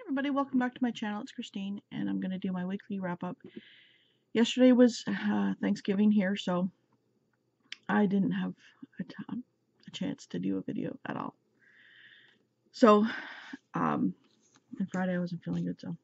Everybody, welcome back to my channel. It's Christine, and I'm going to do my weekly wrap-up. Yesterday was Thanksgiving here, so I didn't have a chance to do a video at all. So, and Friday I wasn't feeling good, so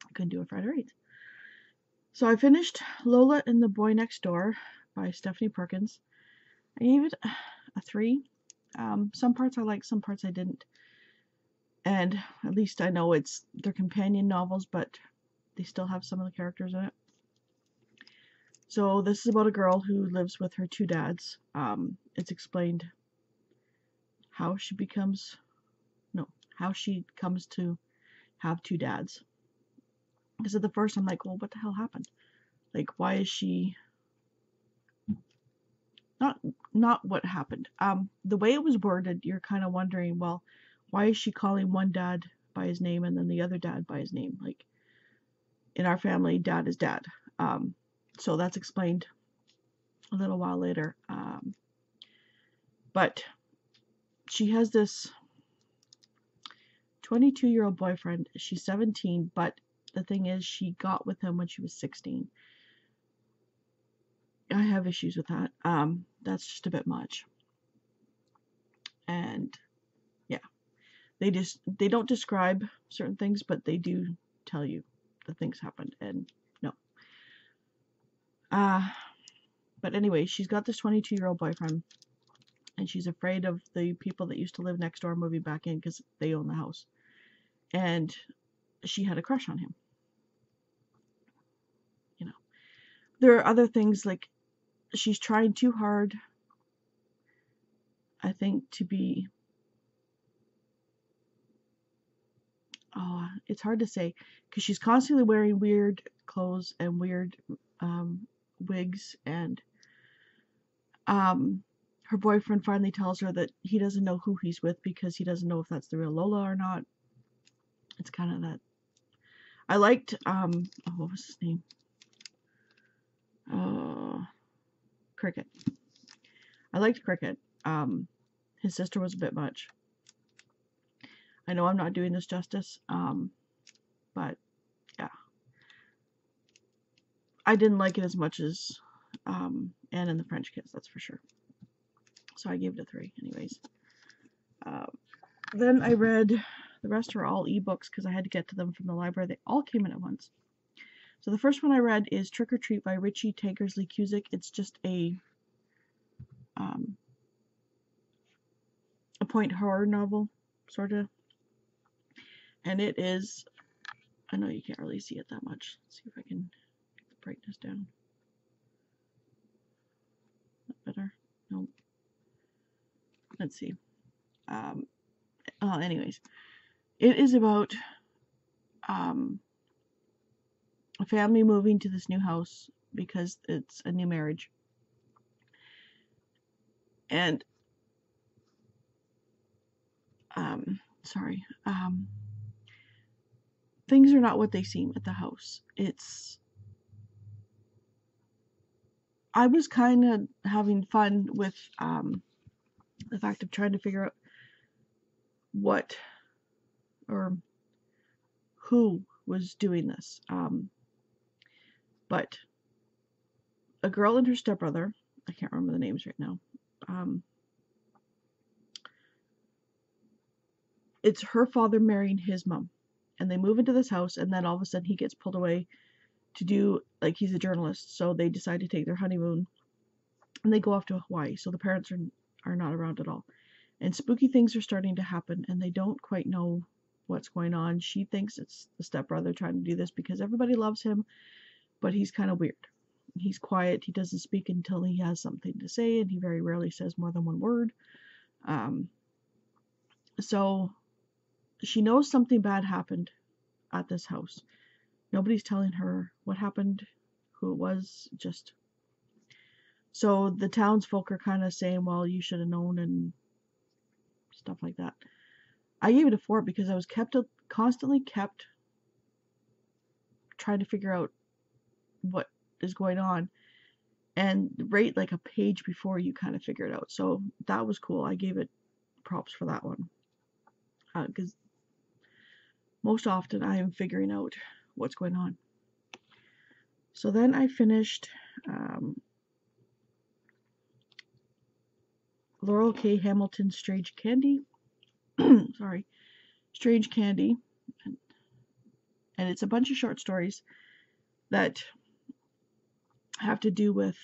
I couldn't do a Friday read. So I finished Lola and the Boy Next Door by Stephanie Perkins. I gave it a 3. Some parts I liked, some parts I didn't. And at least I know they're companion novels, but they still have some of the characters in it. So this is about a girl who lives with her 2 dads. It's explained how she comes to have 2 dads. Because at the first I'm like, well, what the hell happened? Like, why is she not what happened? The way it was worded, you're kind of wondering, well, why is she calling one dad by his name and then the other dad by his name? Like, in our family, dad is dad. So that's explained a little while later. But she has this 22-year-old boyfriend. She's 17, but the thing is, she got with him when she was 16. I have issues with that. That's just a bit much. And yeah, they don't describe certain things, but they do tell you that things happened. And no. But anyway, she's got this 22-year-old boyfriend, and she's afraid of the people that used to live next door moving back in because they own the house. And she had a crush on him. You know, there are other things, like she's trying too hard, I think, to be, it's hard to say, because she's constantly wearing weird clothes and weird wigs, and her boyfriend finally tells her that he doesn't know who he's with because he doesn't know if that's the real Lola or not. It's kind of that. I liked, what was his name? Cricket. I liked Cricket. His sister was a bit much. I know I'm not doing this justice, but yeah. I didn't like it as much as Anne and the French Kiss, that's for sure. So I gave it a 3 anyways. Then I read, the rest are all ebooks because I had to get to them from the library. They all came in at once. So the first one I read is Trick or Treat by Richie Tankersley Cusick. It's just a point horror novel, sort of. And it is, I know you can't really see it that much. Let's see if I can get the brightness down. Better? Nope. Let's see. Anyways, it is about a family moving to this new house because it's a new marriage. And things are not what they seem at the house. I was kind of having fun with the fact of trying to figure out what or who was doing this. But a girl and her stepbrother, I can't remember the names right now, it's her father marrying his mom, and they move into this house, and then all of a sudden he gets pulled away to do, like, he's a journalist, so they decide to take their honeymoon, and they go off to Hawaii, so the parents are not around at all, and spooky things are starting to happen, and they don't quite know what's going on. She thinks it's the stepbrother trying to do this because everybody loves him, but he's kind of weird. He's quiet, he doesn't speak until he has something to say, and he very rarely says more than one word. So she knows something bad happened at this house. Nobody's telling her what happened, who it was, just. So the townsfolk are kind of saying, well, you should have known and stuff like that. I gave it a 4 because I was constantly kept trying to figure out what is going on. And right like a page before you kind of figure it out. So that was cool. I gave it props for that one. Because most often I am figuring out what's going on. So then I finished Laurell K. Hamilton's Strange Candy. Sorry, Strange Candy. And it's a bunch of short stories that have to do with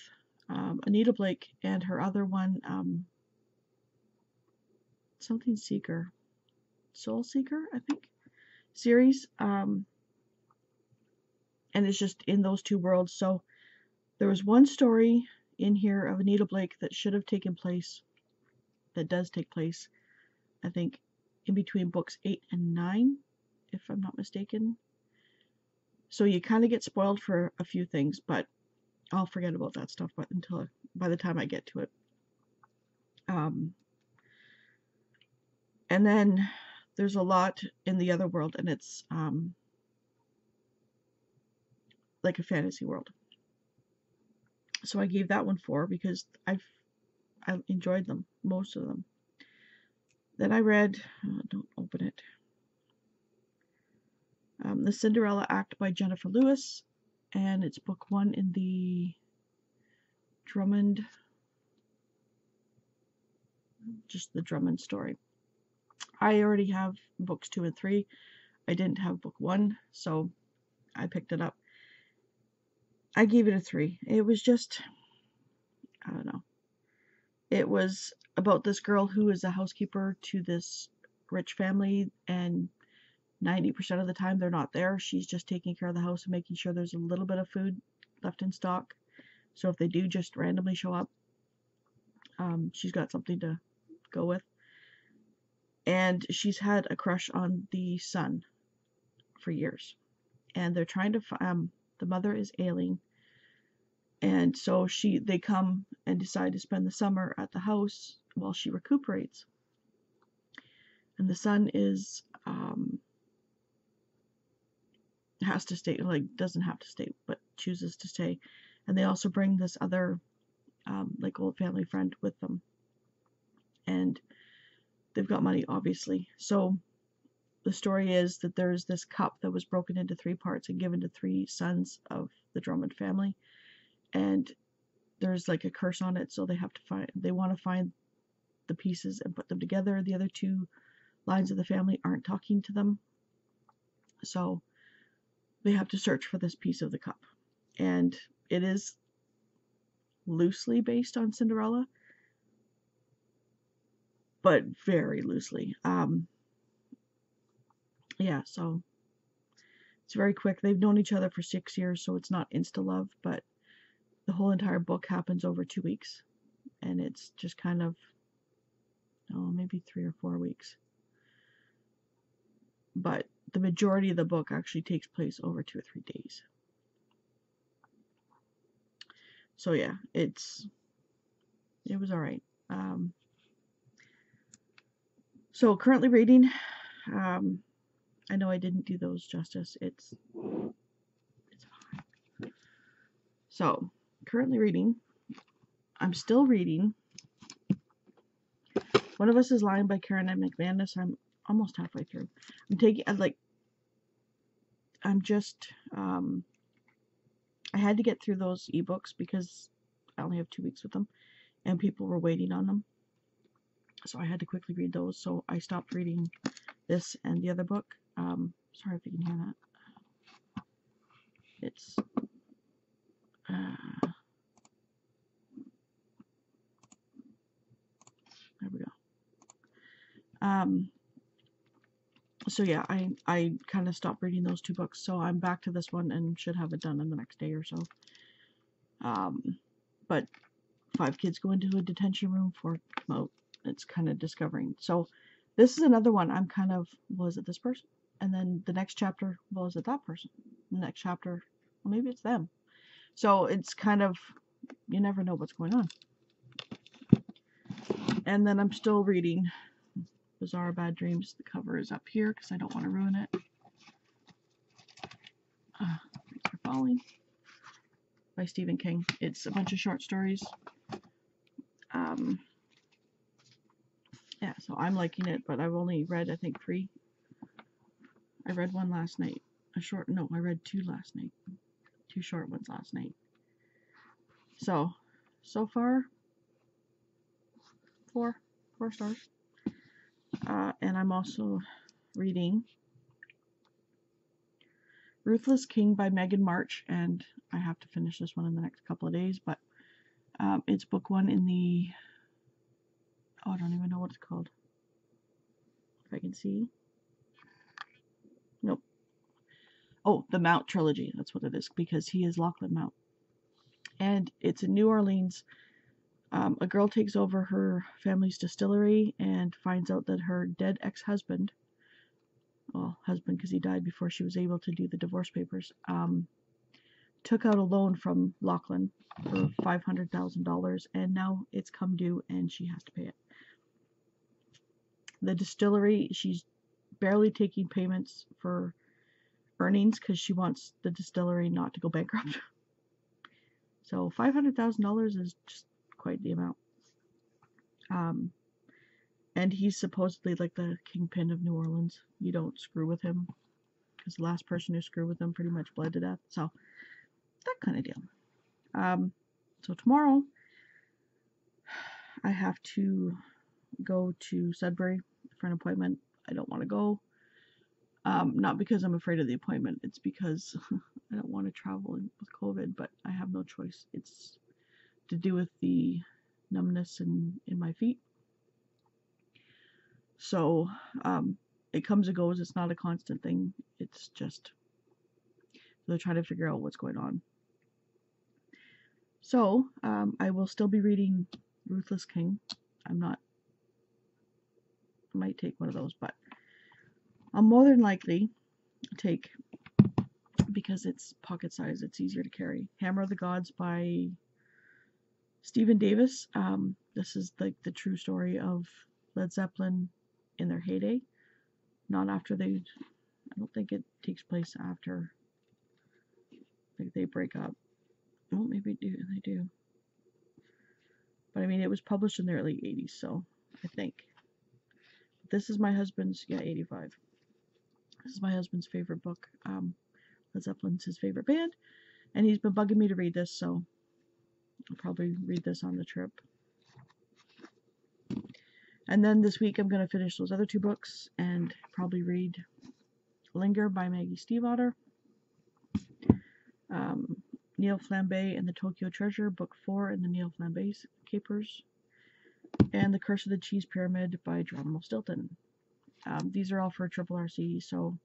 Anita Blake and her other one, something Seeker, Soul Seeker, I think, series. And it's just in those two worlds. So there was one story in here of Anita Blake that should have taken place, that does take place, I think, in between books 8 and 9, if I'm not mistaken. So you kind of get spoiled for a few things, but I'll forget about that stuff by the time I get to it. And then there's a lot in the other world, and it's like a fantasy world. So I gave that one 4 because I enjoyed them, most of them. Then I read, don't open it, The Cinderella Act by Jennifer Lewis, and it's book 1 in the Drummond, just the Drummond story. I already have books 2 and 3. I didn't have book 1, so I picked it up. I gave it a 3. It was just, I don't know. It was about this girl who is a housekeeper to this rich family, and 90% of the time they're not there. She's just taking care of the house and making sure there's a little bit of food left in stock. So if they do just randomly show up, she's got something to go with. And she's had a crush on the son for years. And they're trying to, the mother is ailing. And so they come and decide to spend the summer at the house while she recuperates. And the son is, has to stay, like doesn't have to stay, but chooses to stay. And they also bring this other, like old family friend with them. And they've got money, obviously. So the story is that there's this cup that was broken into 3 parts and given to 3 sons of the Drummond family. And there's like a curse on it, so they want to find the pieces and put them together. The other 2 lines of the family aren't talking to them, so they have to search for this piece of the cup. And it is loosely based on Cinderella, but very loosely. Yeah, so it's very quick. They've known each other for 6 years, so it's not insta-love, but the whole entire book happens over 2 weeks. And it's just kind of, maybe 3 or 4 weeks. But the majority of the book actually takes place over 2 or 3 days. So yeah, it was alright. So currently reading, I know I didn't do those justice. It's fine. So currently reading, I'm still reading One of Us is Lying by Karen M. McManus. I'm almost halfway through. I had to get through those ebooks because I only have 2 weeks with them and people were waiting on them. So I had to quickly read those. So I stopped reading this and the other book. Sorry if you can hear that. It's there we go. So yeah, I kind of stopped reading those 2 books, so I'm back to this one and should have it done in the next day or so. But 5 kids go into a detention room, 4 come out. It's kind of discovering. So this is another one. I'm kind of, well, is it this person? And then the next chapter, well, is it that person? The next chapter, well, maybe it's them. So it's kind of, you never know what's going on. And then I'm still reading Bizarre Bad Dreams. The cover is up here because I don't want to ruin it. Thanks for Falling by Stephen King. It's a bunch of short stories. Yeah, so I'm liking it, but I've only read, I think, 3. I read one last night. I read two last night. Two short ones last night. So far, four stars. And I'm also reading Ruthless King by Megan March, and I have to finish this one in the next couple of days, but it's book one in the, I don't even know what it's called. If I can see. Nope. Oh, the Mount trilogy. That's what it is, because he is Lachlan Mount. And it's in New Orleans. A girl takes over her family's distillery and finds out that her dead ex-husband, well, husband because he died before she was able to do the divorce papers, took out a loan from Lachlan for $500,000, and now it's come due and she has to pay it. The distillery, she's barely taking payments for earnings because she wants the distillery not to go bankrupt. So $500,000 is just quite the amount. And he's supposedly like the kingpin of New Orleans. You don't screw with him, because the last person who screwed with him pretty much bled to death. So that kind of deal. So tomorrow I have to go to Sudbury for an appointment. I don't want to go. Not because I'm afraid of the appointment. It's because I don't want to travel with COVID, but I have no choice. It's to do with the numbness in my feet. So it comes and goes. It's not a constant thing. It's just they're trying to figure out what's going on. So I will still be reading Ruthless King. I might take one of those, but I'll more than likely take, because it's pocket size, it's easier to carry, Hammer of the Gods by Stephen Davis. This is like the true story of Led Zeppelin in their heyday. Not after I don't think it takes place after they break up. Well, maybe they do. But I mean, it was published in the early 80s, so I think. This is my husband's, 85. This is my husband's favorite book. Led Zeppelin's his favorite band, and he's been bugging me to read this, so I'll probably read this on the trip. And then this week I'm going to finish those other two books and probably read Linger by Maggie Stiefvater, Neil Flambe and the Tokyo Treasure, Book 4 in the Neil Flambe Capers, and The Curse of the Cheese Pyramid by Geronimo Stilton. These are all for Triple RC, so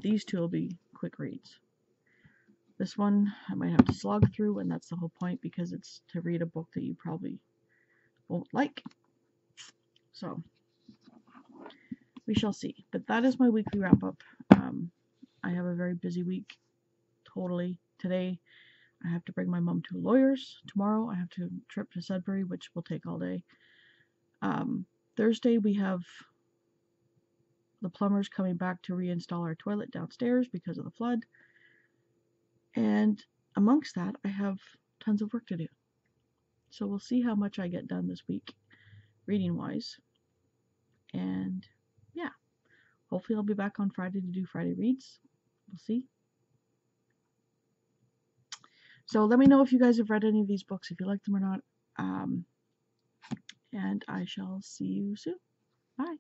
these two will be quick reads. This one I might have to slog through, and that's the whole point, because it's to read a book that you probably won't like. So we shall see. But that is my weekly wrap up. I have a very busy week. Totally. Today I have to bring my mom to a lawyer's. Tomorrow I have to trip to Sudbury, which will take all day. Thursday we have the plumbers coming back to reinstall our toilet downstairs because of the flood. And amongst that, I have tons of work to do. So we'll see how much I get done this week, reading-wise. And yeah, hopefully I'll be back on Friday to do Friday reads. We'll see. So let me know if you guys have read any of these books, if you like them or not. And I shall see you soon. Bye.